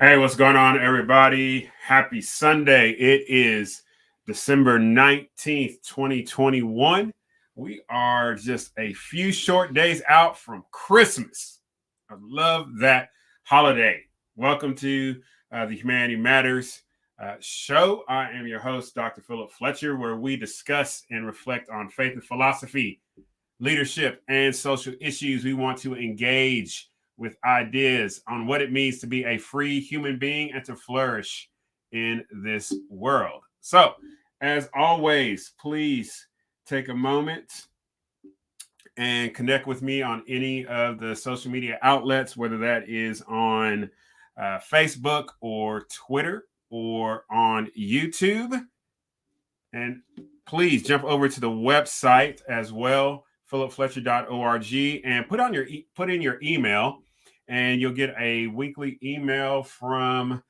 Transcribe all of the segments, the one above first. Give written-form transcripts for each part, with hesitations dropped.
Hey, what's going on, everybody? Happy Sunday. It is December 19th, 2021. We are just a few short days out from Christmas. I love that holiday. Welcome to the Humanity Matters show. I am your host, Dr. Philip Fletcher, where we discuss and reflect on faith and philosophy, leadership, and social issues. We want to engage with ideas on what it means to be a free human being and to flourish in this world. So, as always, please take a moment and connect with me on any of the social media outlets, whether that is on Facebook or Twitter or on YouTube. And please jump over to the website as well, philipfletcher.org, and put in your email, and you'll get a weekly email from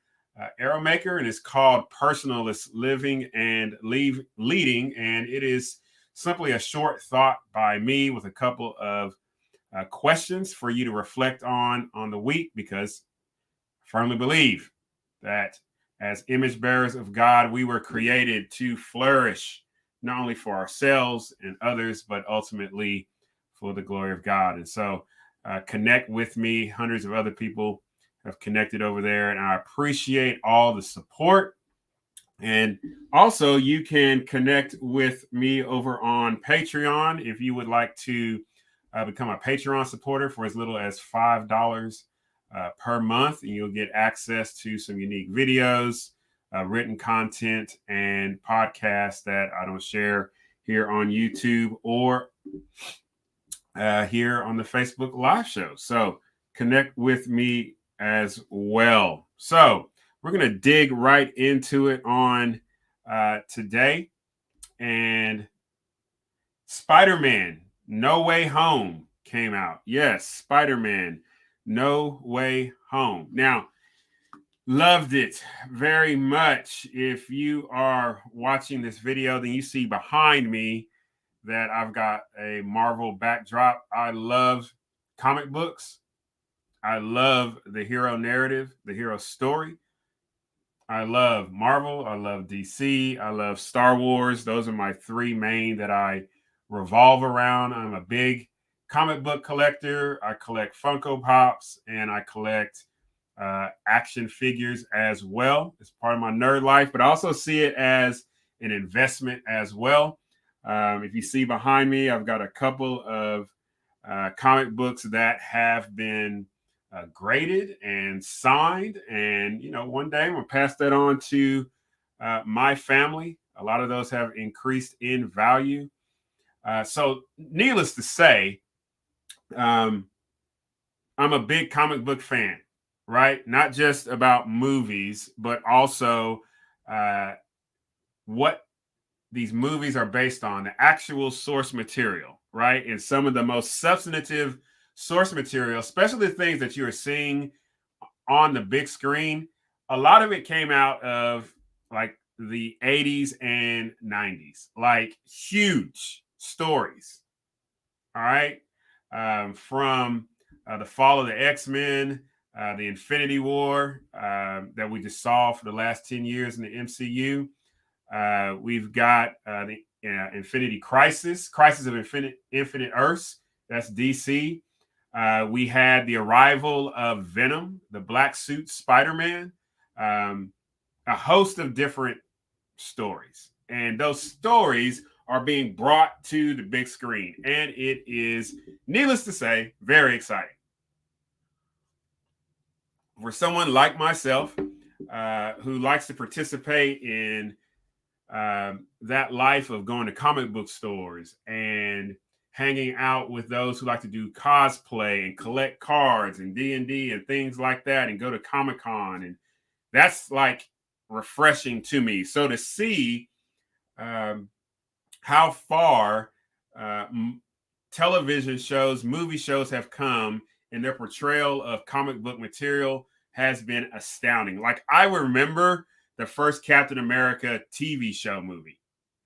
Arrowmaker, and it's called Personalist Living and Leading, and it is simply a short thought by me with a couple of questions for you to reflect on the week, because I firmly believe that as image bearers of God, we were created to flourish, not only for ourselves and others, but ultimately for the glory of God. And so connect with me. Hundreds of other people have connected over there, and I appreciate all the support. And also, you can connect with me over on Patreon if you would like to become a Patreon supporter for as little as $5 per month, and you'll get access to some unique videos, written content, and podcasts that I don't share here on YouTube or here on the Facebook live show. So connect with me as well. So we're going to dig right into it on today. And Spiderman, No Way Home came out. Yes, Spiderman, No Way Home. Now, loved it very much. If you are watching this video, then you see behind me that I've got a Marvel backdrop. I love comic books. I love the hero narrative, the hero story. I love Marvel. I love DC. I love Star Wars. Those are my three main that I revolve around. I'm a big comic book collector. I collect Funko Pops, and I collect action figures as well. It's part of my nerd life, but I also see it as an investment as well. If you see behind me, I've got a couple of comic books that have been graded and signed. And, one day I'm going to pass that on to my family. A lot of those have increased in value. So needless to say, I'm a big comic book fan, right? Not just about movies, but also what these movies are based on, the actual source material, right? And some of the most substantive source material, especially the things that you're seeing on the big screen, a lot of it came out of like the 80s and 90s, like huge stories. All right. From the fall of the X-Men, the Infinity War that we just saw for the last 10 years in the MCU. We've got the Infinity Crisis of Infinite Earths. That's DC. We had the arrival of Venom, the black suit Spiderman, a host of different stories. And those stories are being brought to the big screen. And it is, needless to say, very exciting. for someone like myself who likes to participate in that life of going to comic book stores and hanging out with those who like to do cosplay and collect cards and D&D and things like that and go to Comic-Con, and that's like refreshing to me. So to see how far television shows, movie shows have come in their portrayal of comic book material has been astounding. Like, I remember the first Captain America TV show movie.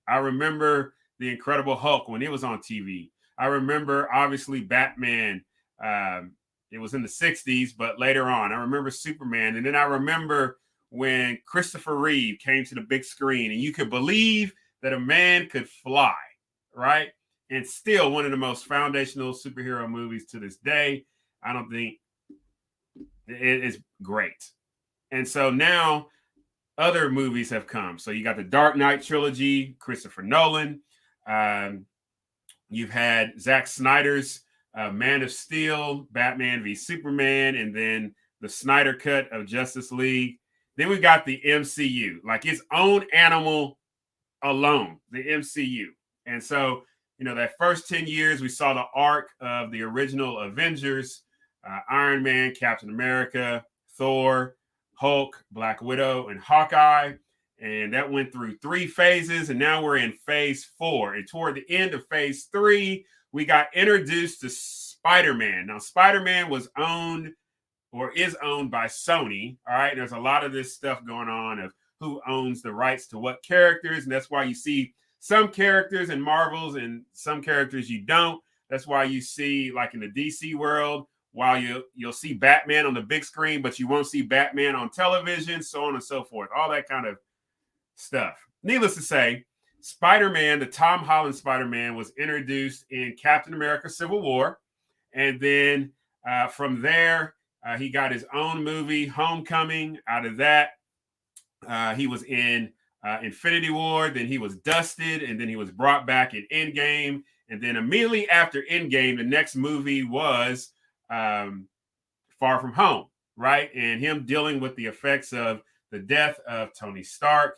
I remember The Incredible Hulk when it was on TV. I remember, obviously, Batman. It was in the 60s, but later on. I remember Superman. And then I remember when Christopher Reeve came to the big screen, and you could believe that a man could fly, right? And still one of the most foundational superhero movies to this day. I don't think it is great. And so now other movies have come. So you got the Dark Knight trilogy, Christopher Nolan. You've had Zack Snyder's Man of Steel, Batman v Superman, and then the Snyder cut of Justice League. Then we got the MCU, like its own animal alone, the MCU. And so, you know, that first 10 years, we saw the arc of the original Avengers, Iron Man, Captain America, Thor, Hulk, Black Widow, and Hawkeye. And that went through 3 phases. And now we're in phase 4. And toward the end of phase 3, we got introduced to Spider-Man. Now, Spider-Man was owned or is owned by Sony. All right. And there's a lot of this stuff going on of who owns the rights to what characters. And that's why you see some characters in Marvels and some characters you don't. That's why you see, like in the DC world, while you'll see Batman on the big screen, but you won't see Batman on television, so on and so forth. All that kind of stuff. Needless to say, Spider-Man, the Tom Holland Spider-Man, was introduced in Captain America Civil War. And then from there, he got his own movie, Homecoming. Out of that, he was in Infinity War. Then he was dusted, and then he was brought back in Endgame. And then immediately after Endgame, the next movie was Far From Home, right? And him dealing with the effects of the death of Tony Stark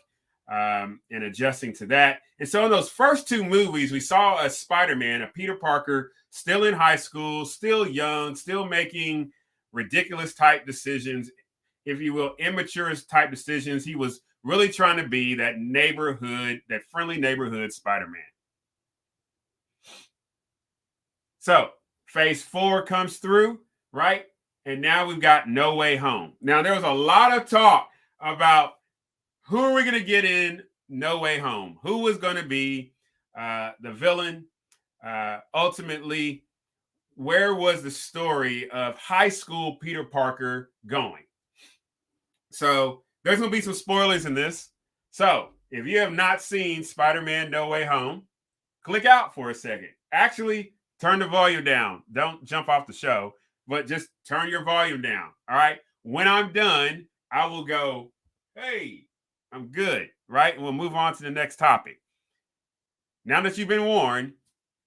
and adjusting to that. And so in those first 2 movies, we saw a Spider-Man, a Peter Parker, still in high school, still young, still making ridiculous type decisions, if you will, immature type decisions. He was really trying to be that neighborhood, that friendly neighborhood Spider-Man. So phase 4 comes through, right? And now we've got No Way Home. Now, there was a lot of talk about who are we going to get in No Way Home? Who was going to be the villain? Ultimately, where was the story of high school Peter Parker going? So there's going to be some spoilers in this. So if you have not seen Spider-Man No Way Home, click out for a second. Actually, turn the volume down. Don't jump off the show, but just turn your volume down. All right. When I'm done, I will go, hey, I'm good. Right. And we'll move on to the next topic. Now that you've been warned,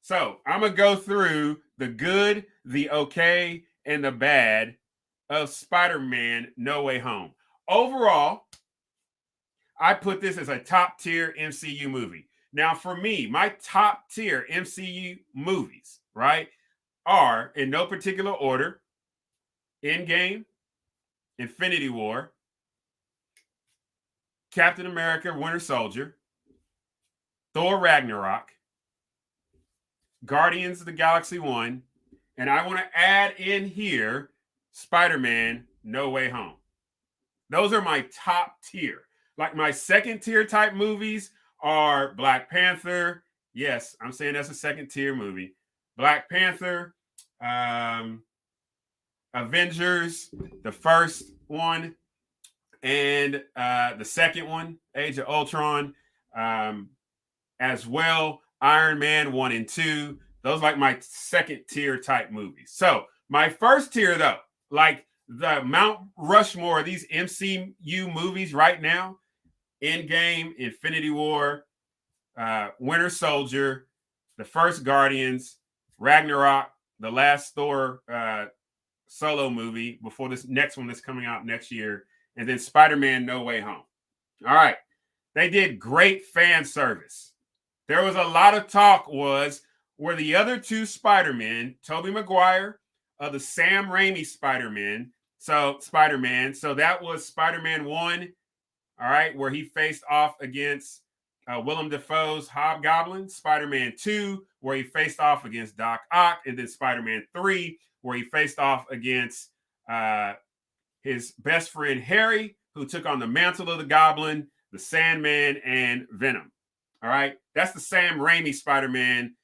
so I'm going to go through the good, the okay, and the bad of Spider-Man No Way Home. Overall, I put this as a top tier MCU movie. Now, for me, my top tier MCU movies, right, are in no particular order: Endgame, Infinity War, Captain America Winter Soldier, Thor Ragnarok, Guardians of the Galaxy 1, and I want to add in here Spider-Man No Way Home. Those are my top tier. Like, my second tier type movies are Black Panther. Yes, I'm saying that's a second tier movie. Black Panther, Avengers, the first one, and the second one, Age of Ultron, as well. Iron Man 1 and 2. Those like my second tier type movies. So my first tier, though, like the Mount Rushmore of these MCU movies right now: Endgame, Infinity War, Winter Soldier, the first Guardians, Ragnarok, the last Thor solo movie before this next one that's coming out next year, and then Spider-Man No Way Home. All right. They did great fan service. There was a lot of talk were the other two Spider-Men, Tobey Maguire, the Sam Raimi Spider-Man. So that was Spider-Man 1, all right, where he faced off against Willem Dafoe's Hobgoblin. Spider-Man 2, where he faced off against Doc Ock. And then Spider-Man 3, where he faced off against his best friend Harry, who took on the mantle of the Goblin, the Sandman, and Venom. All right, that's the Sam Raimi Spider-Man.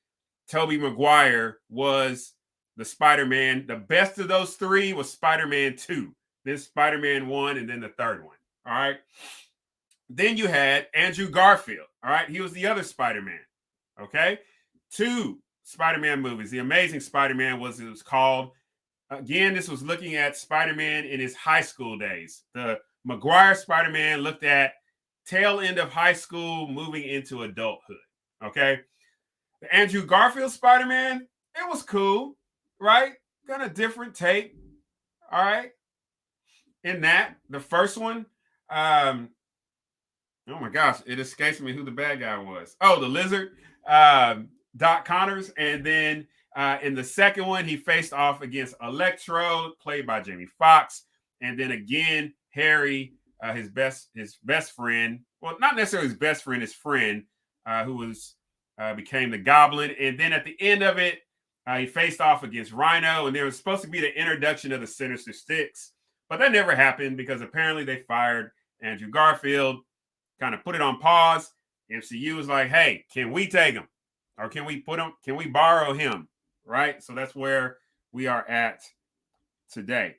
Tobey Maguire was the Spider-Man. The best of those three was Spider-Man 2, then Spider-Man 1, and then the third one. All right. Then you had Andrew Garfield. All right. He was the other Spider-Man. Okay. 2 Spider-Man movies. The Amazing Spider-Man was called. Again, this was looking at Spider-Man in his high school days. The Maguire Spider-Man looked at tail end of high school, moving into adulthood. Okay. The Andrew Garfield Spider-Man, it was cool, right? Kind of different take. All right. In that, the first one, oh my gosh, it escapes me who the bad guy was. Oh, the Lizard, Doc Connors. And then in the second one, he faced off against Electro, played by Jamie Foxx. And then again, Harry, his best friend. Well, not necessarily his best friend, his friend, who became the Goblin. And then at the end of it, he faced off against Rhino. And there was supposed to be the introduction of the Sinister Six. But that never happened because apparently they fired Andrew Garfield, kind of put it on pause. MCU was like, hey, can we take him? Or can we borrow him? Right? So that's where we are at today.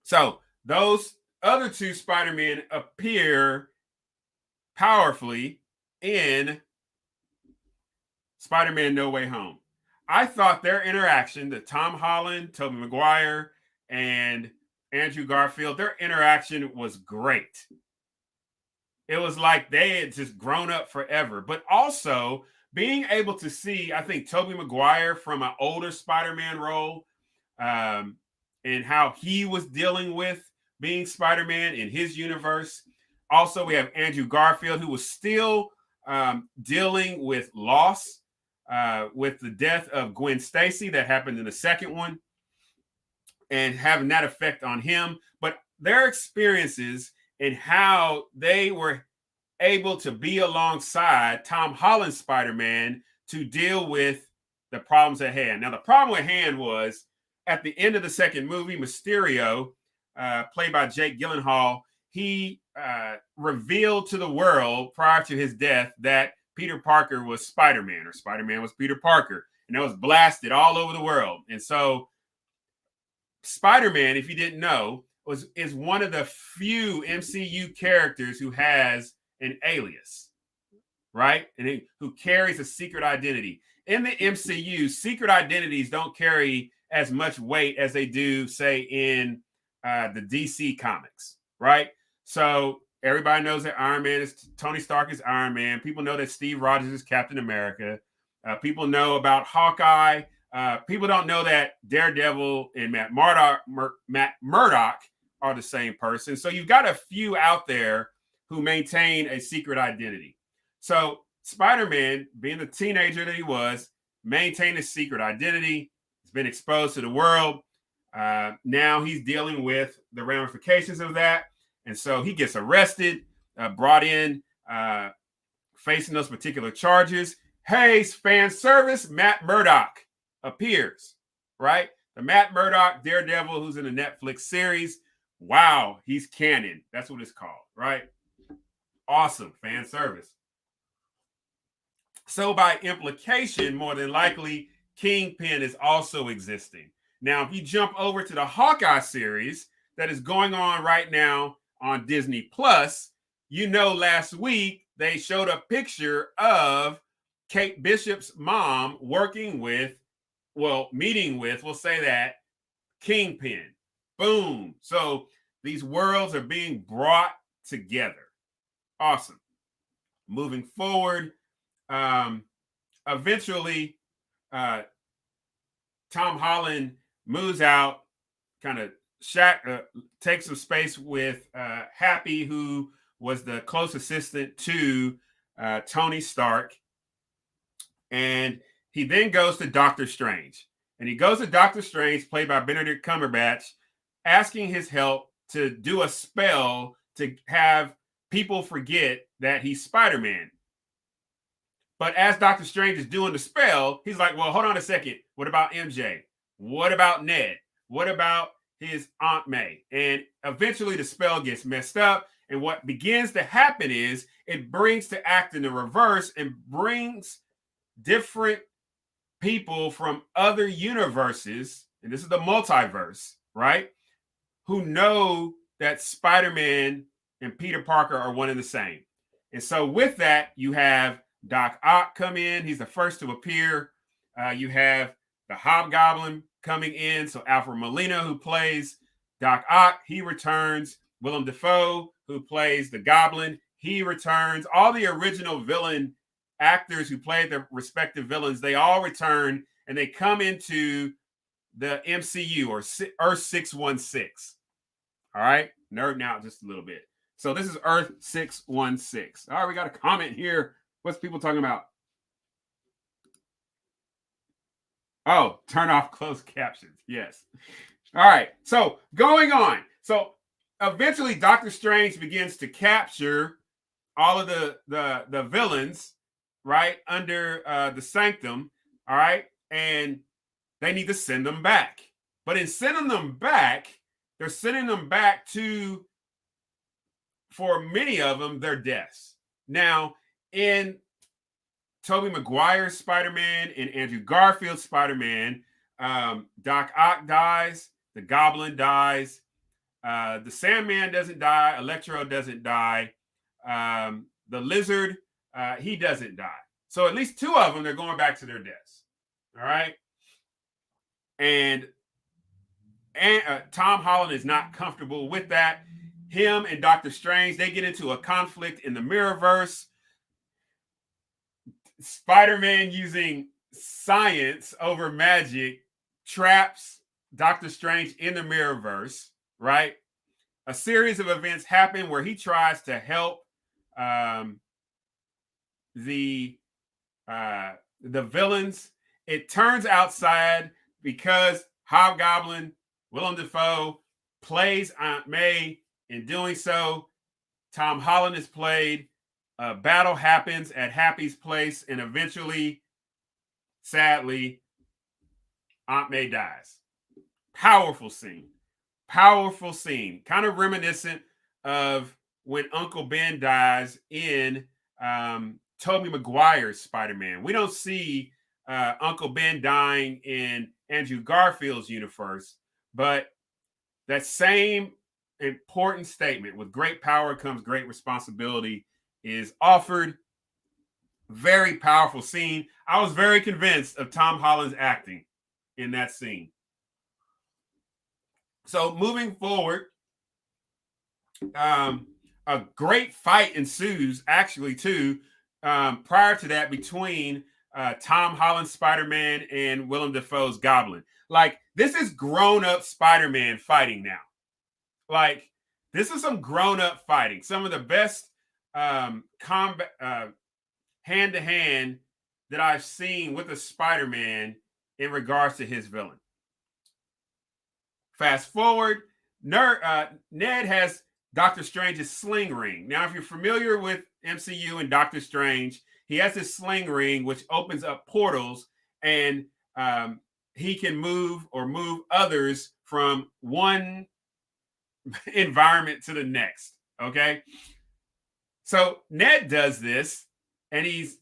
So those other 2 Spider-Men appear powerfully in Spider-Man No Way Home. I thought their interaction, the Tom Holland, Tobey Maguire, and Andrew Garfield, their interaction was great. It was like they had just grown up forever. But also being able to see, I think, Tobey Maguire from an older Spider-Man role and how he was dealing with being Spider-Man in his universe. Also, we have Andrew Garfield, who was still dealing with loss with the death of Gwen Stacy that happened in the second one, and having that effect on him. But their experiences and how they were able to be alongside Tom Holland's Spider-Man to deal with the problems at hand. Now, the problem at hand was at the end of the second movie, Mysterio, played by Jake Gyllenhaal, he revealed to the world prior to his death that Peter Parker was Spider-Man, or Spider-Man was Peter Parker. And that was blasted all over the world. And so Spider-Man, if you didn't know, is one of the few MCU characters who has an alias, right? And who carries a secret identity. In the MCU, secret identities don't carry as much weight as they do, say, in the DC comics, right? So everybody knows that Iron Man is Tony Stark is Iron Man. People know that Steve Rogers is Captain America. People know about Hawkeye. People don't know that Daredevil and Matt Murdock are the same person. So you've got a few out there who maintain a secret identity. So Spider-Man, being the teenager that he was, maintained a secret identity. He's been exposed to the world. Now he's dealing with the ramifications of that. And so he gets arrested, brought in, facing those particular charges. Hey, fan service, Matt Murdock appears, right? The Matt Murdock Daredevil, who's in the Netflix series. Wow, he's canon. That's what it's called, right? Awesome fan service. So by implication, more than likely, Kingpin is also existing. Now, if you jump over to the Hawkeye series that is going on right now on Disney Plus, you know, last week they showed a picture of Kate Bishop's mom meeting with, we'll say that, Kingpin. Boom. So these worlds are being brought together. Awesome. Moving forward, eventually, Tom Holland moves out kind of take some space with Happy, who was the close assistant to Tony Stark. And he then goes to Doctor Strange. And he goes to Doctor Strange, played by Benedict Cumberbatch, asking his help to do a spell to have people forget that he's Spider-Man. But as Doctor Strange is doing the spell, he's like, well, hold on a second. What about MJ? What about Ned? What about his Aunt May? And eventually the spell gets messed up. And what begins to happen is it brings to act in the reverse and brings different people from other universes, and this is the multiverse, right? Who know that Spider-Man and Peter Parker are one and the same. And so with that, you have Doc Ock come in. He's the first to appear. You have the Hobgoblin coming in. So Alfred Molina, who plays Doc Ock, he returns. Willem Dafoe, who plays the Goblin, he returns. All the original villain actors who played their respective villains, they all return, and they come into the MCU, or Earth 616. All right, nerding out just a little bit. So this is Earth 616. All right, we got a comment here. What's people talking about? Oh, turn off closed captions. Yes. All right, so going on. So eventually Doctor Strange begins to capture all of the villains, right, under the Sanctum, all right, and they need to send them back. But in sending them back, they're sending them back to, for many of them, their deaths. Now, in Tobey Maguire's Spider-Man, in Andrew Garfield's Spider-Man, Doc Ock dies, the Goblin dies, the Sandman doesn't die, Electro doesn't die, the Lizard, he doesn't die. So at least two of them, they're going back to their deaths. All right. And Tom Holland is not comfortable with that. Him and Doctor Strange, they get into a conflict in the Mirrorverse. Spider-Man, using science over magic, traps Doctor Strange in the Mirrorverse, right? A series of events happen where he tries to help the villains. It turns outside because Hobgoblin, Willem Dafoe, plays Aunt May. In doing so, Tom Holland is played. A battle happens at Happy's place, and eventually, sadly, Aunt May dies. Powerful scene. Powerful scene. Kind of reminiscent of when Uncle Ben dies in Tobey Maguire's Spider-Man. We don't see Uncle Ben dying in Andrew Garfield's universe, but that same important statement, with great power comes great responsibility, is offered. Very powerful scene. I was very convinced of Tom Holland's acting in that scene. So moving forward, a great fight ensues, actually, too, prior to that, between Tom Holland's Spider-Man and Willem Dafoe's Goblin. Like, this is grown-up Spider-Man fighting now. Like, this is some grown-up fighting. Some of the best combat hand-to-hand that I've seen with a Spider-Man in regards to his villain. Fast forward, Ned has Doctor Strange's sling ring. Now, if you're familiar with MCU and Doctor Strange, he has this sling ring which opens up portals, and he can move others from one environment to the next. Okay. So Ned does this, and he's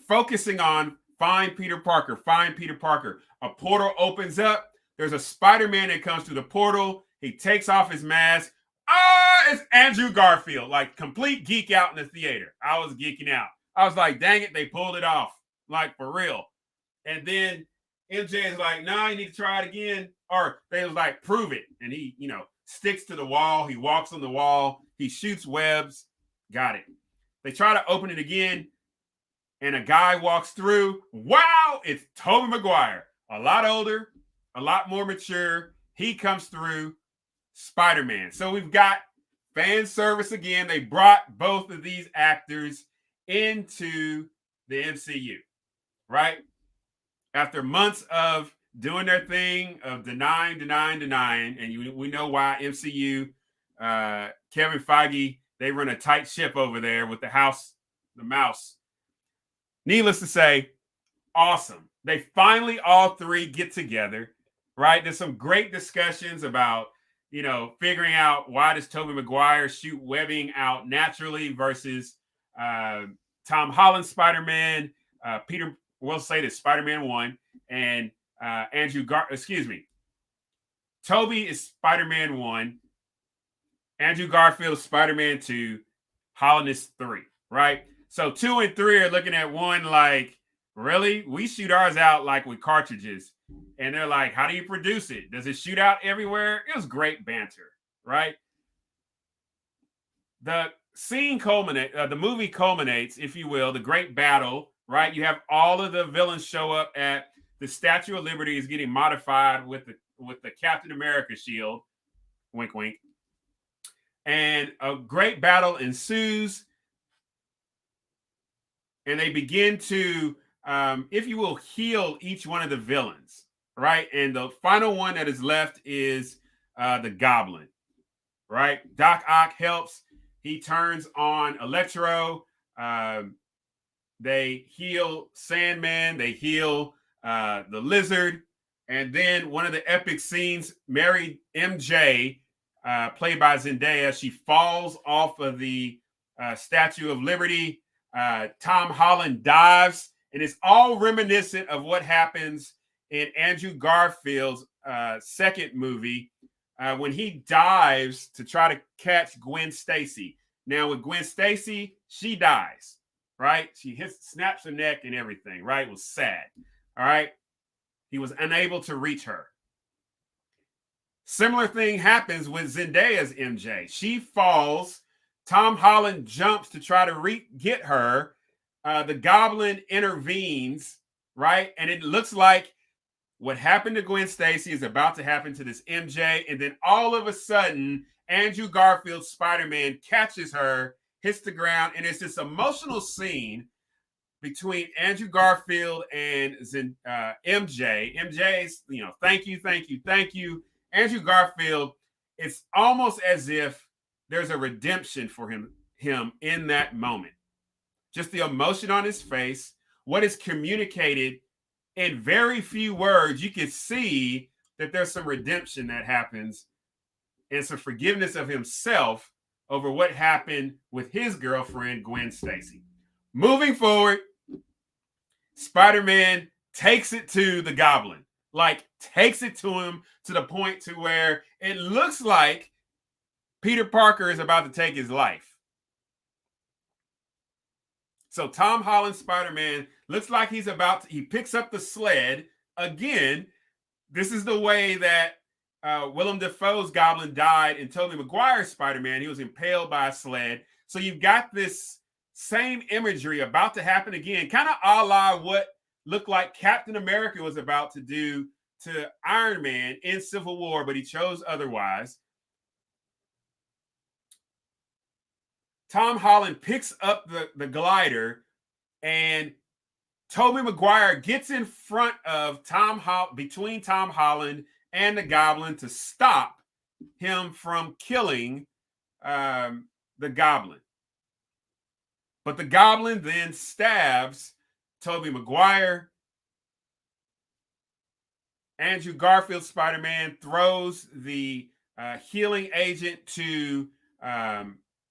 focusing on find Peter Parker, find Peter Parker. A portal opens up. There's a Spider-Man that comes through the portal. He takes off his mask. It's Andrew Garfield. Like, complete geek out in the theater. I was geeking out. I was like, dang it, they pulled it off. Like, for real. And then MJ is like, no, you need to try it again. Or they was like, prove it. And he, sticks to the wall. He walks on the wall. He shoots webs. Got it. They try to open it again, and a guy walks through. Wow, it's Tobey Maguire. A lot older, a lot more mature. he comes through, Spider-Man. So we've got fan service again. They brought both of these actors into the MCU, right? After months of doing their thing, of denying, and we know why MCU, Kevin Feige, they run a tight ship over there with the mouse. Needless to say, awesome. They finally all three get together, right? There's some great discussions about, figuring out why does Tobey Maguire shoot webbing out naturally versus Tom Holland Spider-Man, Peter will say that Spider-Man 1 and Tobey is Spider-Man 1, Andrew Garfield is Spider-Man 2, Holland is 3, right? So 2 and 3 are looking at 1 like, really? We shoot ours out like with cartridges. And they're like, how do you produce it? Does it shoot out everywhere? It was great banter, right? The movie culminates, if you will, the great battle, right? You have all of the villains show up at the Statue of Liberty is getting modified with the Captain America shield. Wink, wink. And a great battle ensues. And they begin to, if you will, heal each one of the villains, right? And the final one that is left is the Goblin, right? Doc Ock helps. He turns on Electro. They heal Sandman. They heal the Lizard. And then one of the epic scenes, Mary MJ, played by Zendaya, she falls off of the Statue of Liberty. Tom Holland dives. And it's all reminiscent of what happens in Andrew Garfield's second movie when he dives to try to catch Gwen Stacy. Now, with Gwen Stacy, she dies, right? She snaps her neck and everything, right? It was sad, all right? He was unable to reach her. Similar thing happens with Zendaya's MJ. She falls. Tom Holland jumps to try to get her. The Goblin intervenes, right? And it looks like what happened to Gwen Stacy is about to happen to this MJ. And then all of a sudden, Andrew Garfield's Spider-Man catches her, hits the ground, and it's this emotional scene between Andrew Garfield and MJ. MJ's, thank you. Andrew Garfield, it's almost as if there's a redemption for him in that moment. Just the emotion on his face, what is communicated in very few words, you can see that there's some redemption that happens and some forgiveness of himself over what happened with his girlfriend, Gwen Stacy. Moving forward, Spider-Man takes it to the Goblin, takes it to him to the point to where it looks like Peter Parker is about to take his life. So Tom Holland Spider-Man looks like he picks up the sled. Again, this is the way that Willem Dafoe's Goblin died in Tobey Maguire's Spider-Man. He was impaled by a sled. So you've got this same imagery about to happen again, kind of a la what looked like Captain America was about to do to Iron Man in Civil War, but he chose otherwise. Tom Holland picks up the glider, and Tobey Maguire gets in front of between Tom Holland and the Goblin to stop him from killing the Goblin. But the Goblin then stabs Tobey Maguire. Andrew Garfield Spider-Man throws the healing agent to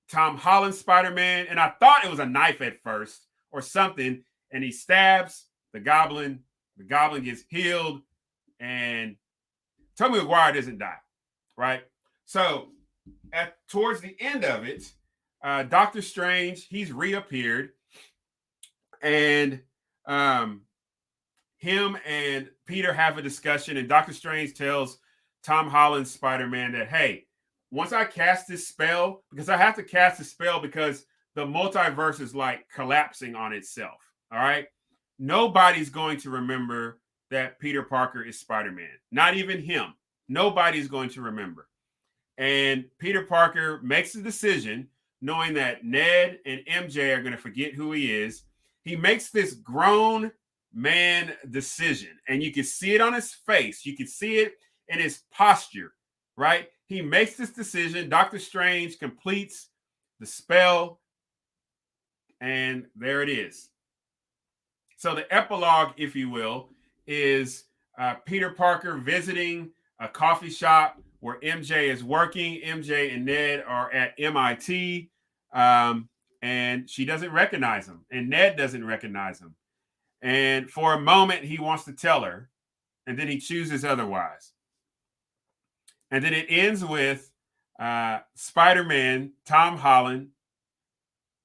Tom Holland Spider-Man, and I thought it was a knife at first or something, and he stabs the Goblin. The Goblin gets healed, and Tobey Maguire doesn't die, right? So towards the end of it, Doctor Strange, he's reappeared, and him and Peter have a discussion, and Doctor Strange tells Tom Holland's Spider-Man that, hey, once I cast this spell, because I have to cast a spell because the multiverse is collapsing on itself, all right? Nobody's going to remember that Peter Parker is Spider-Man, not even him. Nobody's going to remember. And Peter Parker makes a decision knowing that Ned and MJ are going to forget who he is. He makes this grown man decision, and you can see it on his face. You can see it in his posture, right? He makes this decision. Doctor Strange completes the spell, and there it is. So the epilogue, if you will, is Peter Parker visiting a coffee shop where MJ is working. MJ and Ned are at MIT, and she doesn't recognize him, and Ned doesn't recognize him. And for a moment, he wants to tell her, and then he chooses otherwise. And then it ends with Spider-Man, Tom Holland,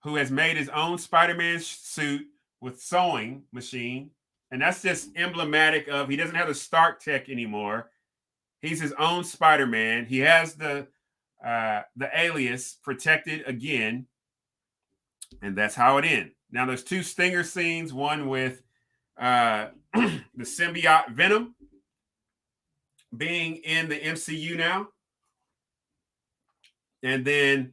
who has made his own Spider-Man suit with sewing machine. And that's just emblematic of he doesn't have the Stark tech anymore. He's his own Spider-Man. He has the alias protected again. And that's how it ends. Now, there's two stinger scenes, one with the symbiote Venom being in the MCU now. And then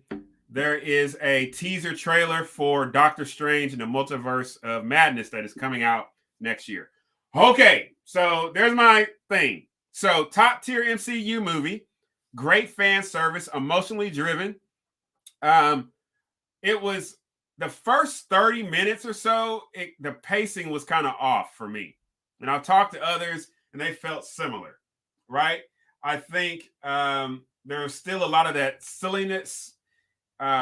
there is a teaser trailer for Doctor Strange and the Multiverse of Madness that is coming out next year. Okay, so there's my thing. So top tier MCU movie, great fan service, emotionally driven. It was the first 30 minutes or so, the pacing was kind of off for me. And I've talked to others and they felt similar, right? I think there was still a lot of that silliness,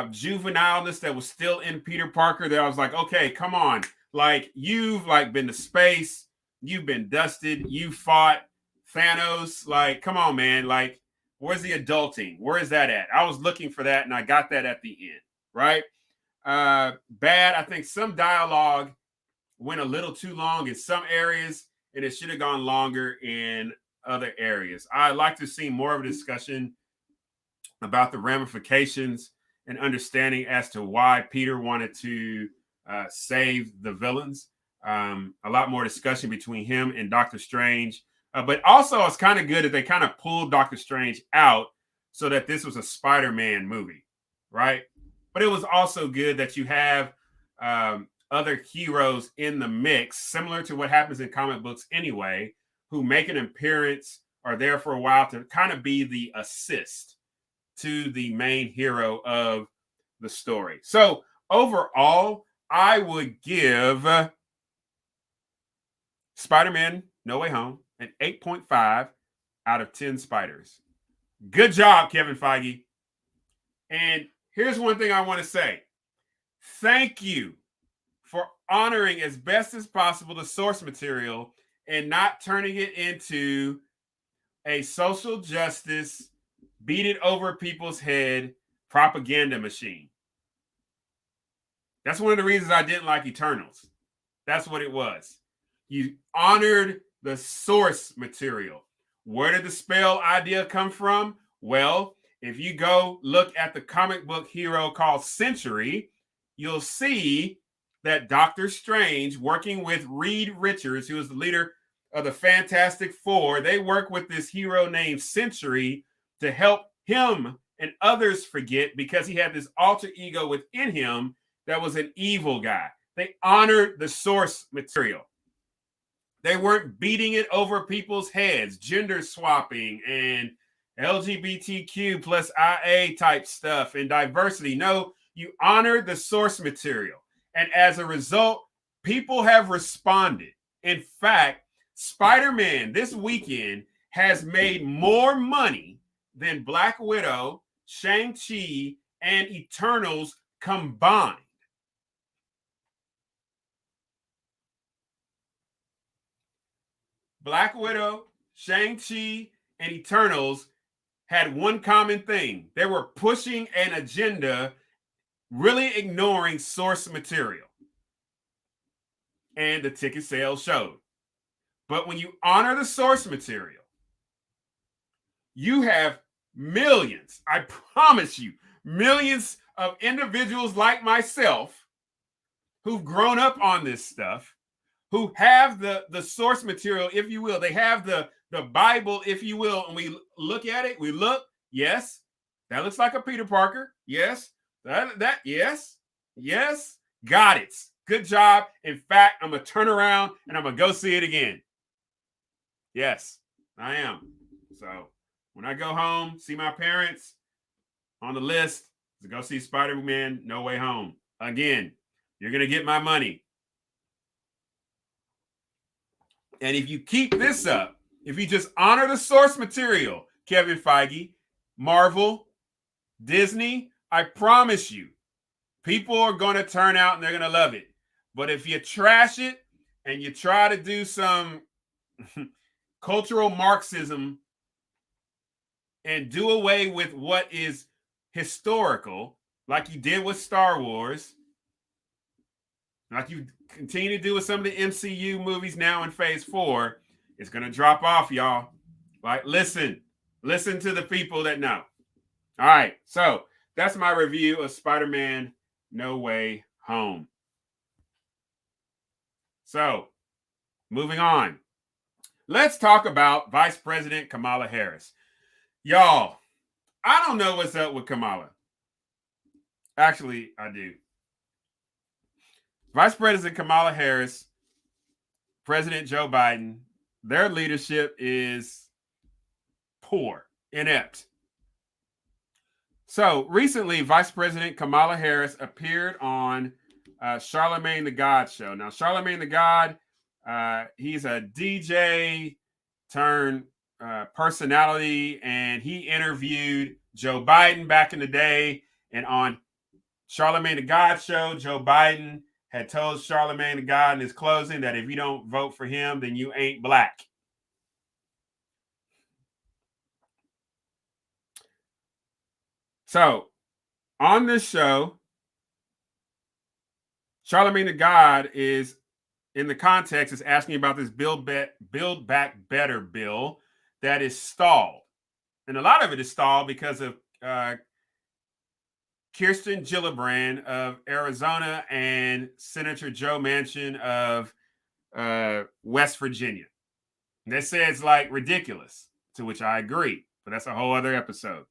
juvenileness that was still in Peter Parker that I was like, okay, come on. Like you've like been to space, you've been dusted, you fought Thanos. Like, come on, man. Like, where's the adulting? Where is that at? I was looking for that and I got that at the end, right? Bad. I think some dialogue went a little too long in some areas and it should have gone longer in other areas. I'd like to see more of a discussion about the ramifications and understanding as to why Peter wanted to save the villains. A lot more discussion between him and Doctor Strange. But also it's kind of good that they kind of pulled Doctor Strange out so that this was a Spider-Man movie, right? But it was also good that you have other heroes in the mix, similar to what happens in comic books anyway, who make an appearance, are there for a while to kind of be the assist to the main hero of the story. So overall, I would give Spider-Man No Way Home an 8.5 out of 10 spiders. Good job, Kevin Feige. And here's one thing I want to say. Thank you for honoring as best as possible the source material and not turning it into a social justice, beat it over people's head propaganda machine. That's one of the reasons I didn't like Eternals. That's what it was. You honored the source material. Where did the spell idea come from? Well, if you go look at the comic book hero called Century, you'll see that Doctor Strange, working with Reed Richards, who is the leader of the Fantastic Four, they work with this hero named Century to help him and others forget because he had this alter ego within him that was an evil guy. They honored the source material. They weren't beating it over people's heads, gender swapping and LGBTQ plus IA type stuff and diversity. No, you honored the source material. And as a result, people have responded. In fact, Spider-Man this weekend has made more money than Black Widow, Shang-Chi, and Eternals combined. Black Widow, Shang-Chi, and Eternals had one common thing. They were pushing an agenda, really ignoring source material. And the ticket sales showed. But when you honor the source material, you have millions, I promise you, millions of individuals like myself who've grown up on this stuff, who have the source material, if you will. They have the the Bible, if you will, and we look at it, yes, that looks like a Peter Parker. Yes, yes, got it. Good job. In fact, I'm going to turn around and I'm going to go see it again. Yes, I am. So when I go home, see my parents, on the list to go see Spider-Man No Way Home. Again, you're going to get my money. And if you keep this up, if you just honor the source material, Kevin Feige, Marvel, Disney, I promise you, people are going to turn out and they're going to love it. But if you trash it and you try to do some cultural Marxism and do away with what is historical, like you did with Star Wars, like you continue to do with some of the MCU movies now in Phase 4, it's going to drop off, y'all. Like, listen to the people that know. All right, so that's my review of Spider-Man No Way Home. So, moving on. Let's talk about Vice President Kamala Harris. Y'all, I don't know what's up with Kamala. Actually, I do. Vice President Kamala Harris, President Joe Biden, their leadership is poor, inept. So recently, Vice President Kamala Harris appeared on Charlemagne the God show. Now, Charlemagne the God, he's a DJ turned personality, and he interviewed Joe Biden back in the day. And on Charlemagne the God show, Joe Biden had told Charlemagne the God in his closing that if you don't vote for him, then you ain't black. So on this show, Charlemagne the God is, in the context, is asking about this Build Back Better bill that is stalled. And a lot of it is stalled because of Kirsten Gillibrand of Arizona and Senator Joe Manchin of West Virginia. And they say it's like ridiculous, to which I agree, but that's a whole other episode.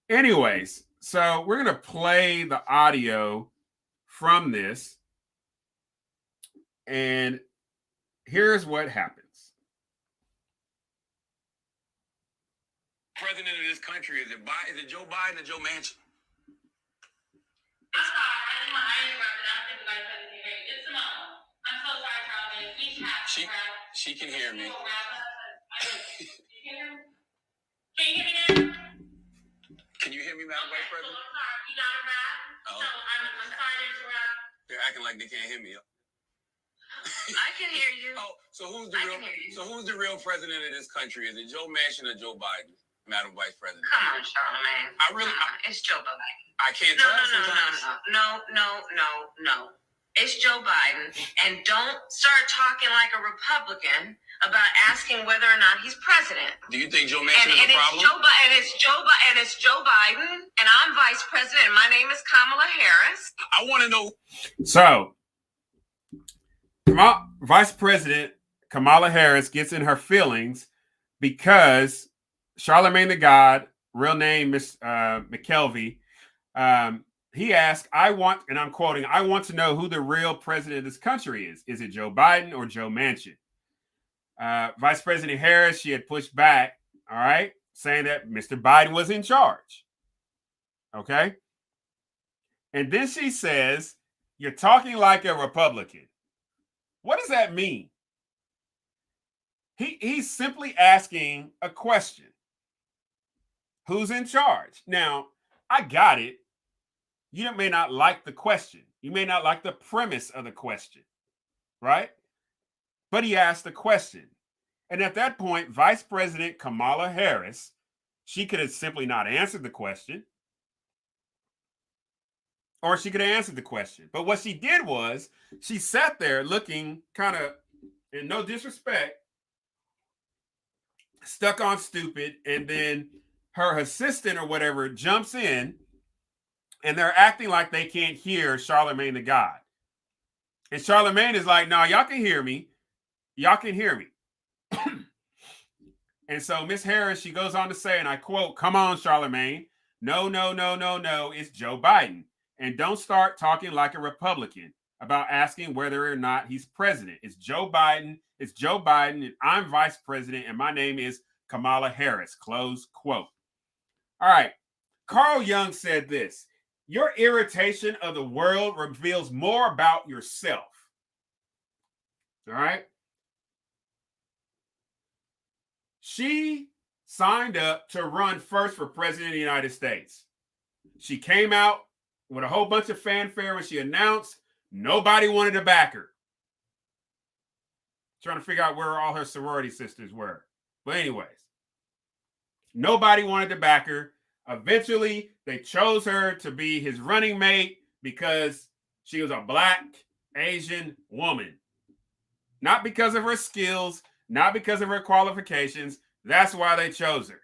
Anyways, so we're going to play the audio from this, and here's what happens. President of this country, is it Joe Biden or Joe Manchin? She can hear me. Can you hear me now? Can you hear me, Madam Vice President? You got a rap? Oh. So I'm sorry to interrupt. They're acting like they can't hear me. I can hear you. Oh, so who's the real president of this country? Is it Joe Manchin or Joe Biden, Madam Vice President? Come on, Charlemagne. It's Joe Biden. I can't tell sometimes. No. It's Joe Biden, and don't start talking like a Republican about asking whether or not he's president. Do you think Joe Manchin is a problem? It's Joe Biden, and I'm Vice President, and my name is Kamala Harris. I want to know. So, Vice President Kamala Harris gets in her feelings because Charlemagne the God, real name Miss McKelvey, he asked, and I'm quoting, I want to know who the real president of this country is. Is it Joe Biden or Joe Manchin? Vice President Harris, she had pushed back, all right, saying that Mr. Biden was in charge. Okay. And then she says, you're talking like a Republican. What does that mean? He's simply asking a question. Who's in charge? Now, I got it. You may not like the question. You may not like the premise of the question, right? But he asked the question. And at that point, Vice President Kamala Harris, she could have simply not answered the question, or she could have answered the question. But what she did was she sat there looking kind of, in no disrespect, stuck on stupid, and then her assistant or whatever jumps in, and they're acting like they can't hear Charlemagne the God. And Charlemagne is like, no, y'all can hear me. Y'all can hear me. And so Miss Harris, she goes on to say, and I quote, "Come on, Charlemagne. No, no, no, no, no. It's Joe Biden. And don't start talking like a Republican about asking whether or not he's president. It's Joe Biden. It's Joe Biden. And I'm vice president. And my name is Kamala Harris." Close quote. All right. Carl Jung said this: "Your irritation of the world reveals more about yourself." All right. She signed up to run first for president of the United States. She came out with a whole bunch of fanfare when she announced. Nobody wanted to back her. Trying to figure out where all her sorority sisters were. But anyways, nobody wanted to back her. Eventually, they chose her to be his running mate because she was a Black Asian woman. Not because of her skills, not because of her qualifications. That's why they chose her.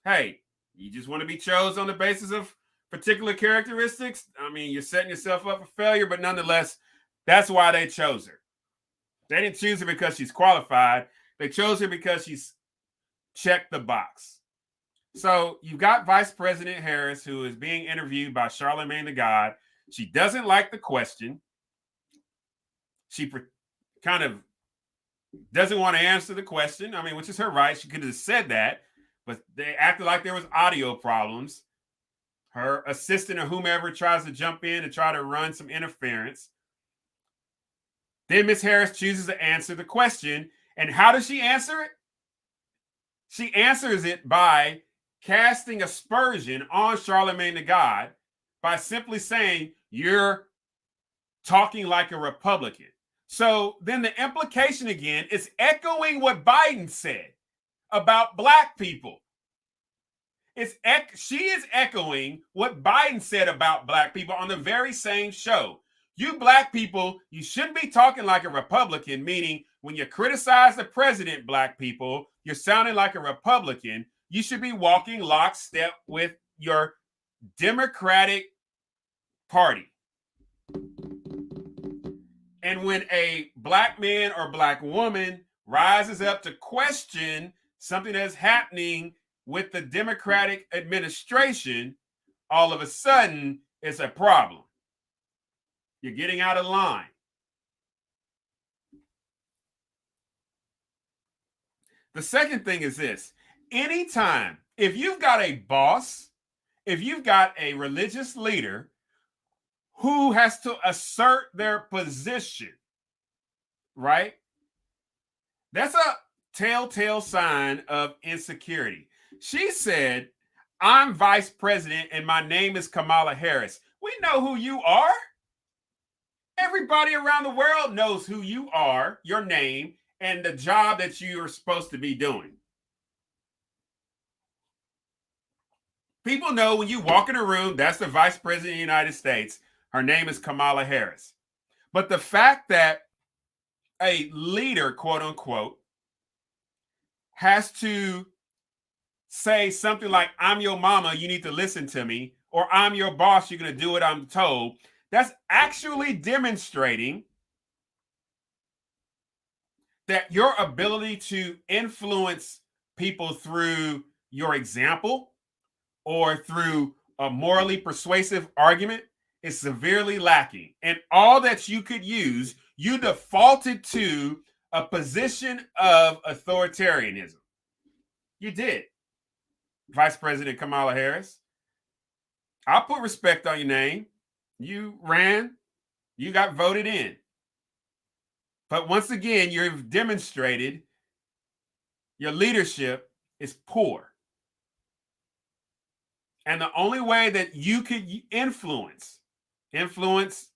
Hey, you just want to be chosen on the basis of particular characteristics? I mean, you're setting yourself up for failure, but nonetheless, that's why they chose her. They didn't choose her because she's qualified. They chose her because she's checked the box. So you've got Vice President Harris, who is being interviewed by Charlemagne the God. She doesn't like the question. She kind of doesn't want to answer the question. I mean, which is her right. She could have said that, but they acted like there was audio problems. Her assistant or whomever tries to jump in and try to run some interference. Then Miss Harris chooses to answer the question. And how does she answer it? She answers it by casting aspersion on Charlemagne the God by simply saying, "You're talking like a Republican." So then the implication again is echoing what Biden said about Black people. She is echoing what Biden said about Black people on the very same show. You Black people, you shouldn't be talking like a Republican, meaning when you criticize the president, Black people, you're sounding like a Republican. You should be walking lockstep with your Democratic Party. And when a Black man or Black woman rises up to question something that's happening with the Democratic administration, all of a sudden it's a problem. You're getting out of line. The second thing is this: anytime, if you've got a boss, if you've got a religious leader who has to assert their position, right? That's a telltale sign of insecurity. She said, "I'm vice president and my name is Kamala Harris." We know who you are. Everybody around the world knows who you are, your name, and the job that you are supposed to be doing. People know when you walk in a room, that's the vice president of the United States. Her name is Kamala Harris. But the fact that a leader, quote unquote, has to say something like, "I'm your mama, you need to listen to me," or "I'm your boss, you're going to do what I'm told," that's actually demonstrating that your ability to influence people through your example or through a morally persuasive argument is severely lacking. And all that you could use, you defaulted to a position of authoritarianism. You did, Vice President Kamala Harris. I'll put respect on your name. You ran, you got voted in. But once again, you've demonstrated your leadership is poor. And the only way that you could influence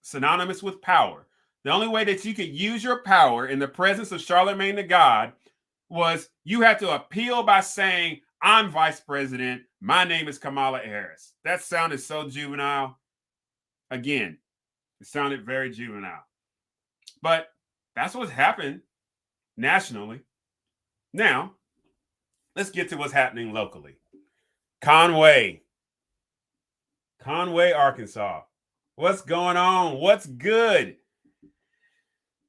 synonymous with power, the only way that you could use your power in the presence of Charlemagne the God was you had to appeal by saying, "I'm vice president. My name is Kamala Harris." That sounded so juvenile. Again, it sounded very juvenile. But that's what's happened nationally. Now, let's get to what's happening locally. Conway, Arkansas. What's going on? What's good?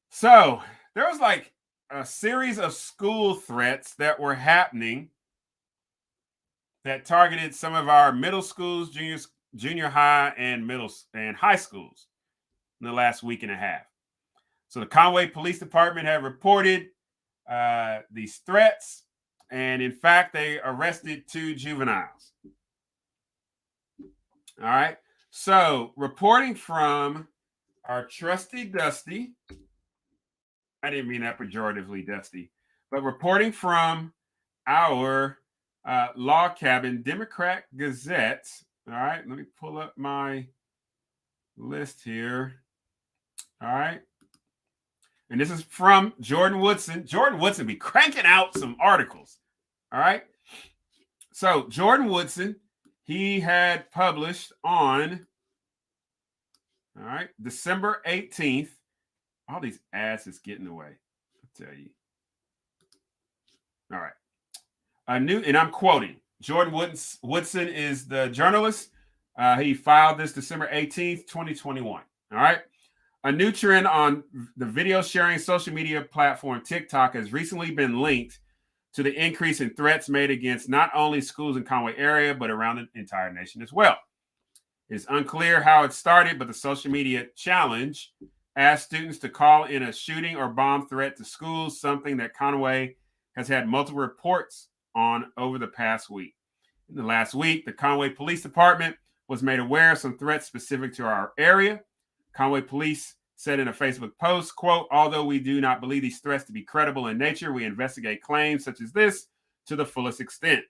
So there was like a series of school threats that were happening that targeted some of our middle schools, junior high, and middle and high schools in the last week and a half. So the Conway Police Department have reported these threats, and in fact, they arrested 2 juveniles. All right. So reporting from our trusty Dusty, I didn't mean that pejoratively, Dusty, but reporting from our Log Cabin Democrat Gazette. All right, let me pull up my list here. All right. And this is from Jordan Woodson. Jordan Woodson be cranking out some articles. All right. So Jordan Woodson, he had published on, all right, December 18th. All these ads is getting away. I'll tell you. All right. A new, and I'm quoting, Jordan Woodson is the journalist. He filed this December 18th, 2021. All right. A new trend on the video sharing social media platform TikTok has recently been linked to the increase in threats made against not only schools in Conway area, but around the entire nation as well. It's unclear how it started, but the social media challenge asked students to call in a shooting or bomb threat to schools, something that Conway has had multiple reports on over the past week. In the last week, the Conway Police Department was made aware of some threats specific to our area. Conway Police said in a Facebook post, quote, although we do not believe these threats to be credible in nature, we investigate claims such as this to the fullest extent.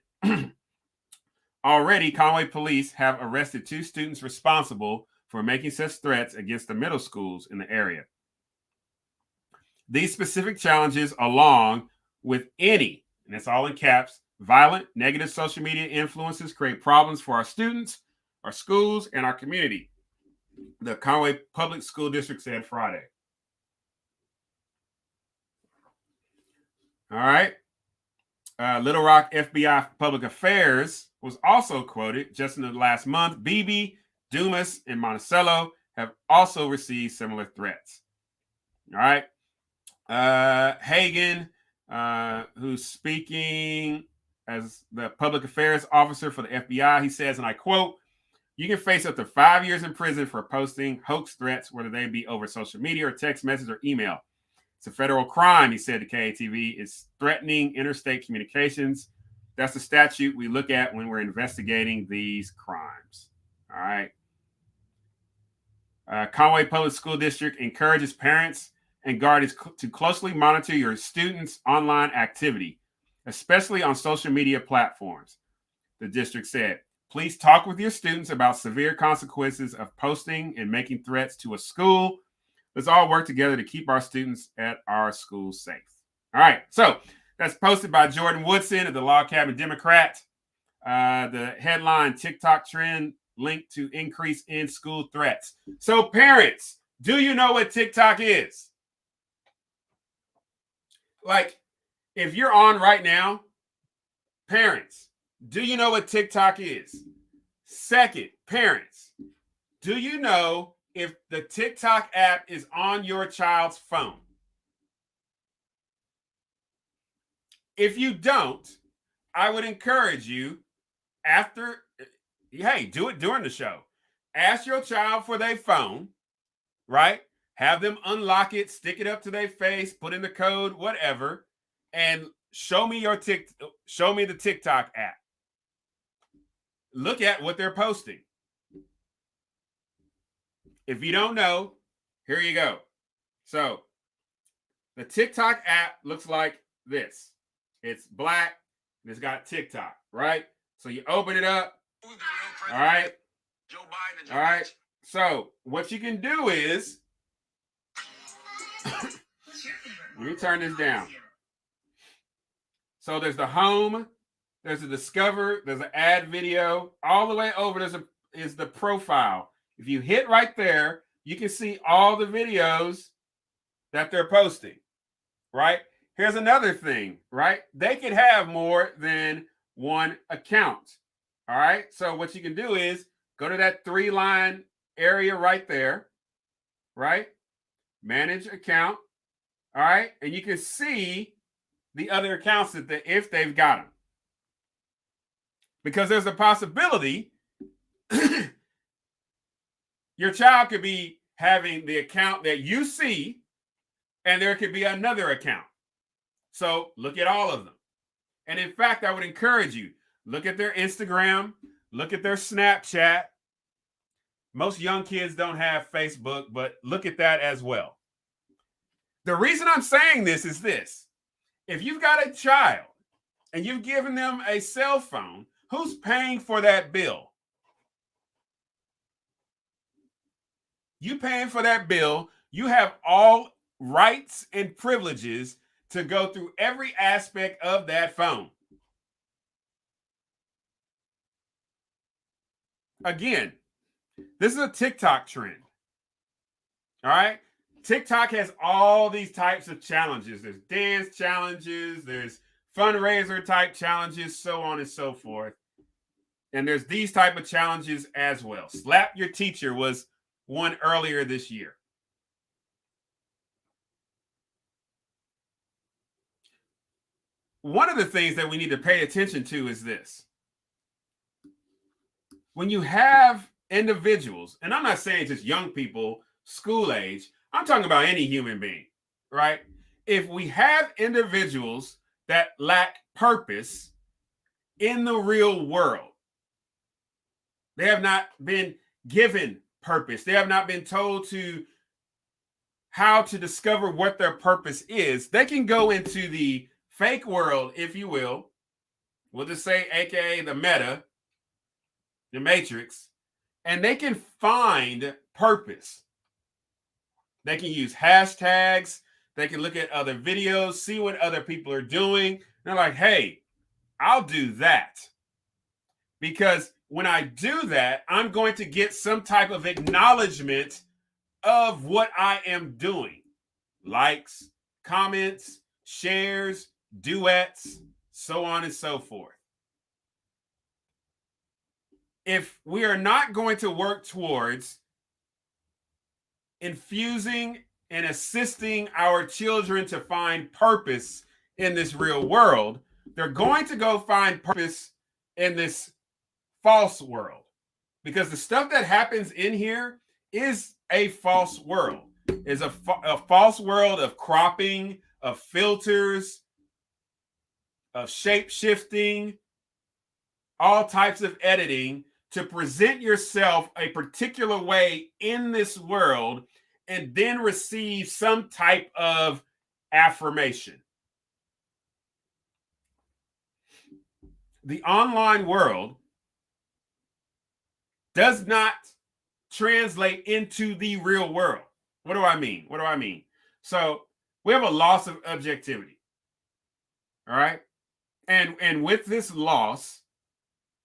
Already, Conway Police have arrested 2 students responsible for making such threats against the middle schools in the area. These specific challenges, along with any, and it's all in caps, violent, negative social media influences create problems for our students, our schools, and our community, the Conway Public School District said Friday. All right. Little Rock FBI Public Affairs was also quoted just in the last month. Beebe, Dumas, and Monticello have also received similar threats. All right. Hagan, who's speaking as the public affairs officer for the FBI, he says, and I quote, you can face up to 5 years in prison for posting hoax threats, whether they be over social media or text message or email. It's a federal crime, he said to KATV. It's threatening interstate communications. That's the statute we look at when we're investigating these crimes. All right. Conway Public School District encourages parents and guardians to closely monitor your students' online activity, especially on social media platforms. The district said, please talk with your students about severe consequences of posting and making threats to a school. Let's all work together to keep our students at our schools safe. All right. So that's posted by Jordan Woodson of the Log Cabin Democrat. The headline, TikTok trend linked to increase in school threats. So parents, do you know what TikTok is? Like, if you're on right now, parents, do you know what TikTok is? Second, parents, do you know if the TikTok app is on your child's phone? If you don't, I would encourage you after, hey, do it during the show. Ask your child for their phone, right? Have them unlock it, stick it up to their face, put in the code, whatever, and show me the TikTok app. Look at what they're posting. If you don't know, here you go. So the TikTok app looks like this. It's black and it's got TikTok, right? So you open it up. All right. Joe Biden. All right. So what you can do is, let me turn this down. So there's the home, there's a discover, there's an add video. All the way over is the profile. If you hit right there, you can see all the videos that they're posting, right? Here's another thing, right? They could have more than one account, all right? So what you can do is go to that 3-line area right there, right? Manage account, All right. And you can see the other accounts if they've got them. Because there's a possibility your child could be having the account that you see, and there could be another account. So look at all of them. And in fact, I would encourage you, look at their Instagram, look at their Snapchat. Most young kids don't have Facebook, but look at that as well. The reason I'm saying this is this. If you've got a child and you've given them a cell phone, who's paying for that bill? You paying for that bill. You have all rights and privileges to go through every aspect of that phone. Again, this is a TikTok trend. All right. TikTok has all these types of challenges. There's dance challenges, there's fundraiser type challenges, so on and so forth. And there's these type of challenges as well. Slap Your Teacher was one earlier this year. One of the things that we need to pay attention to is this. When you have individuals, and I'm not saying just young people, school age, I'm talking about any human being, right? If we have individuals that lack purpose in the real world, they have not been given purpose. They have not been told to how to discover what their purpose is. They can go into the fake world, if you will. We'll just say, AKA the meta, the matrix, and they can find purpose. They can use hashtags. They can look at other videos, see what other people are doing. They're like, hey, I'll do that. Because when I do that, I'm going to get some type of acknowledgement of what I am doing. Likes, comments, shares, duets, so on and so forth. If we are not going to work towards infusing and assisting our children to find purpose in this real world, they're going to go find purpose in this false world. Because the stuff that happens in here is a false world. It's a false world of cropping, of filters, of shape shifting, all types of editing to present yourself a particular way in this world and then receive some type of affirmation. The online world does not translate into the real world. What do I mean? What do I mean? So we have a loss of objectivity. All right. And with this loss,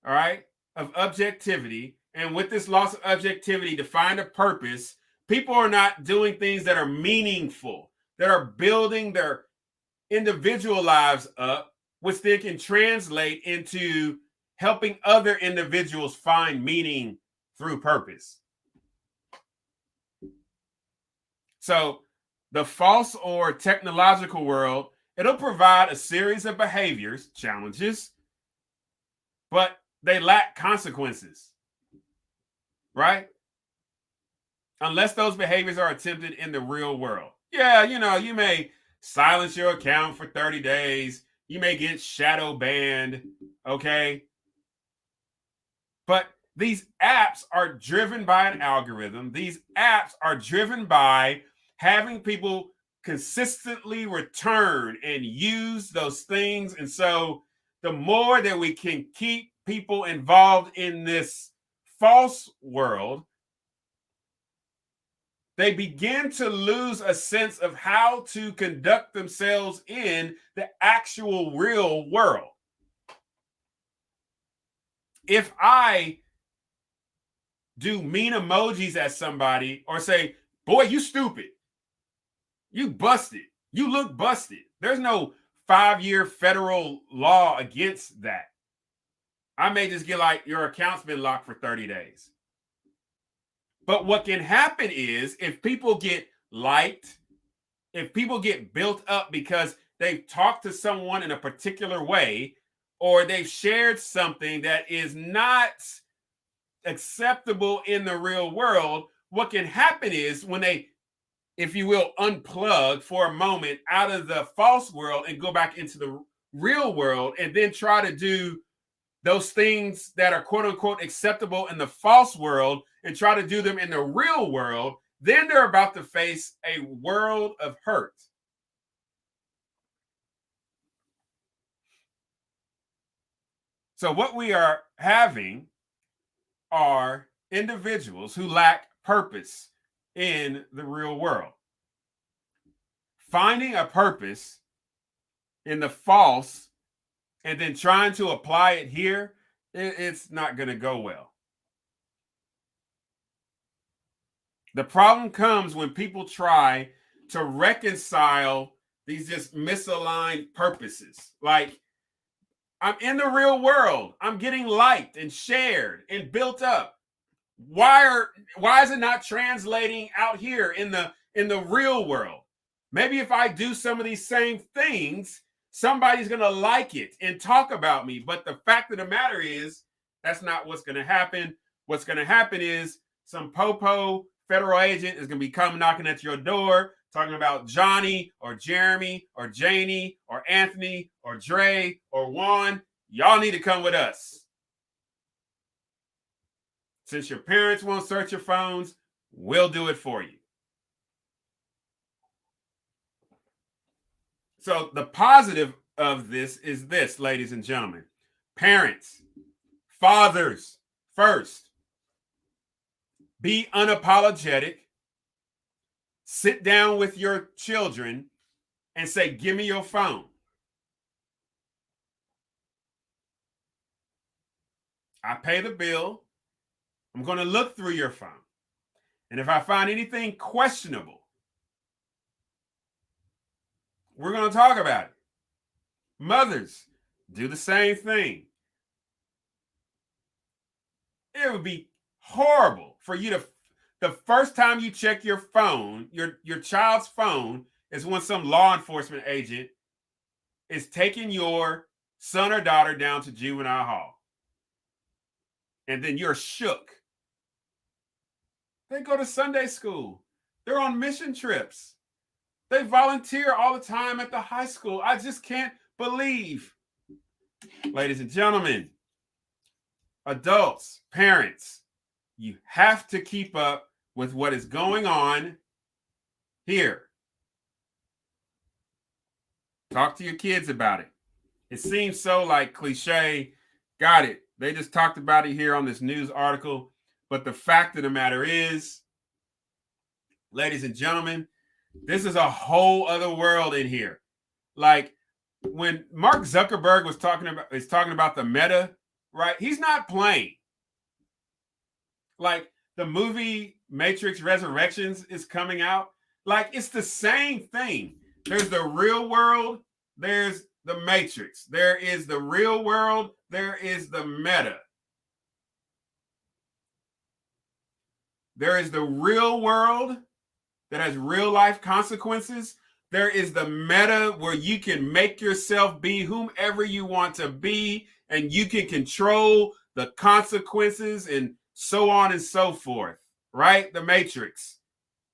all right, of objectivity, and with this loss of objectivity to find a purpose, people are not doing things that are meaningful, that are building their individual lives up, which then can translate into helping other individuals find meaning through purpose. So the false or technological world, it'll provide a series of behaviors, challenges, but they lack consequences, right? Unless those behaviors are attempted in the real world. Yeah, you may silence your account for 30 days. You may get shadow banned, okay? But these apps are driven by an algorithm. These apps are driven by having people consistently return and use those things. And so the more that we can keep people involved in this false world, they begin to lose a sense of how to conduct themselves in the actual real world. If I do mean emojis at somebody or say, boy, you stupid, you busted, you look busted, there's no 5-year federal law against that. I may just get like, your account's been locked for 30 days. But what can happen is if people get liked if people get built up because they've talked to someone in a particular way, or they've shared something that is not acceptable in the real world, what can happen is when they, if you will, unplug for a moment out of the false world and go back into the real world and then try to do those things that are quote unquote acceptable in the false world and try to do them in the real world, then they're about to face a world of hurt. So what we are having are individuals who lack purpose in the real world. Finding a purpose in the false and then trying to apply it here, it's not going to go well. The problem comes when people try to reconcile these just misaligned purposes. Like, I'm in the real world. I'm getting liked and shared and built up. Why is it not translating out here in the real world? Maybe if I do some of these same things, somebody's going to like it and talk about me. But the fact of the matter is, that's not what's going to happen. What's going to happen is some popo federal agent is going to be coming knocking at your door, talking about Johnny or Jeremy or Janie or Anthony or Dre or Juan. Y'all need to come with us. Since your parents won't search your phones, we'll do it for you. So the positive of this is this, ladies and gentlemen. Parents, fathers, first, be unapologetic. Sit down with your children and say, give me your phone. I pay the bill. I'm going to look through your phone. And if I find anything questionable, we're going to talk about it. Mothers, do the same thing. It would be horrible for you to, the first time you check your phone, your child's phone, is when some law enforcement agent is taking your son or daughter down to juvenile hall. And then you're shook. They go to Sunday school. They're on mission trips. They volunteer all the time at the high school. I just can't believe. Ladies and gentlemen, adults, parents, you have to keep up with what is going on here. Talk to your kids about it. It seems so like cliche. Got it. They just talked about it here on this news article. But the fact of the matter is, ladies and gentlemen, this is a whole other world in here. Like when Mark Zuckerberg was talking about the meta, right? He's not playing. Like the movie Matrix Resurrections is coming out. Like it's the same thing. There's the real world. There's the Matrix. There is the real world. There is the meta. There is the real world that has real life consequences. There is the meta where you can make yourself be whomever you want to be, and you can control the consequences and so on and so forth, right? The Matrix.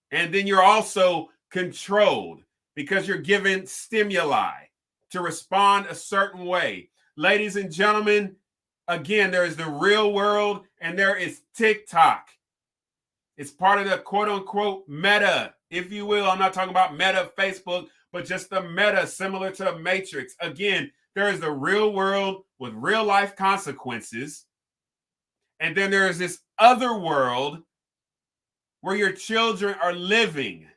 And then you're also controlled because you're given stimuli to respond a certain way. Ladies and gentlemen, again, there is the real world and there is TikTok. It's part of the quote unquote meta, if you will. I'm not talking about meta Facebook, but just the meta similar to a Matrix. Again, there is the real world with real life consequences. And then there is this other world where your children are living.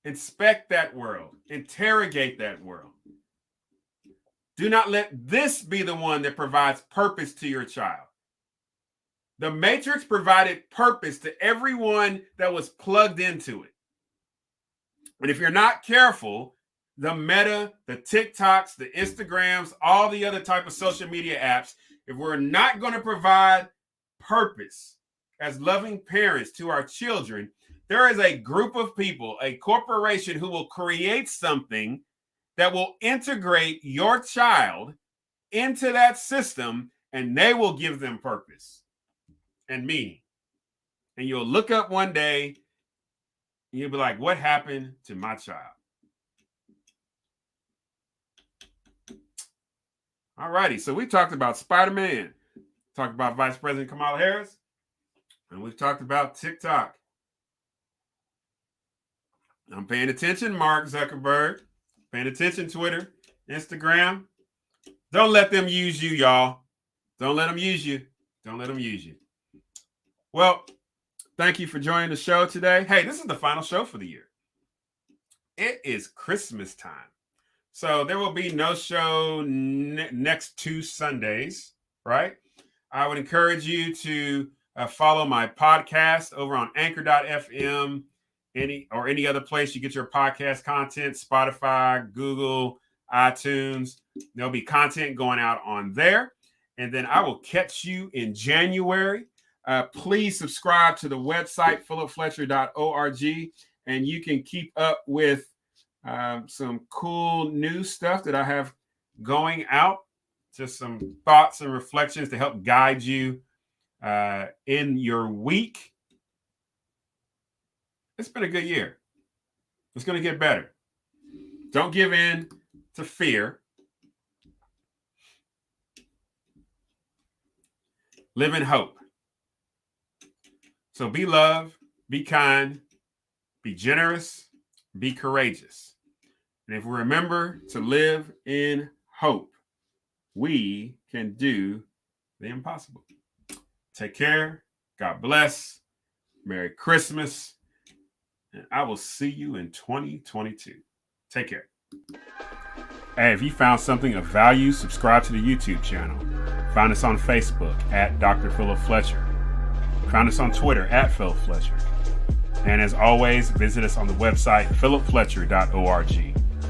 Inspect that world. Interrogate that world. Do not let this be the one that provides purpose to your child. The Matrix provided purpose to everyone that was plugged into it. And if you're not careful, the Meta, the TikToks, the Instagrams, all the other type of social media apps, if we're not going to provide purpose as loving parents to our children, there is a group of people, a corporation who will create something that will integrate your child into that system, and they will give them purpose and meaning. And you'll look up one day and you'll be like, what happened to my child? All righty. So we talked about Spiderman, talked about Vice President Kamala Harris, and we've talked about TikTok. I'm paying attention, Mark Zuckerberg. Paying attention, Twitter, Instagram. Don't let them use you, y'all. Don't let them use you. Don't let them use you. Well, thank you for joining the show today. Hey, this is the final show for the year. It is Christmas time. So there will be no show next 2 Sundays, right? I would encourage you to follow my podcast over on anchor.fm, any other place you get your podcast content, Spotify, Google, iTunes. There'll be content going out on there. And then I will catch you in January. Please subscribe to the website, philipfletcher.org, and you can keep up with some cool new stuff that I have going out. Just some thoughts and reflections to help guide you in your week. It's been a good year. It's going to get better. Don't give in to fear. Live in hope. So be love, be kind, be generous, be courageous. And if we remember to live in hope, we can do the impossible. Take care. God bless. Merry Christmas. And I will see you in 2022. Take care. Hey, if you found something of value, subscribe to the YouTube channel. Find us on Facebook at Dr. Philip Fletcher. Find us on Twitter at Philip Fletcher. And as always, visit us on the website, philipfletcher.org.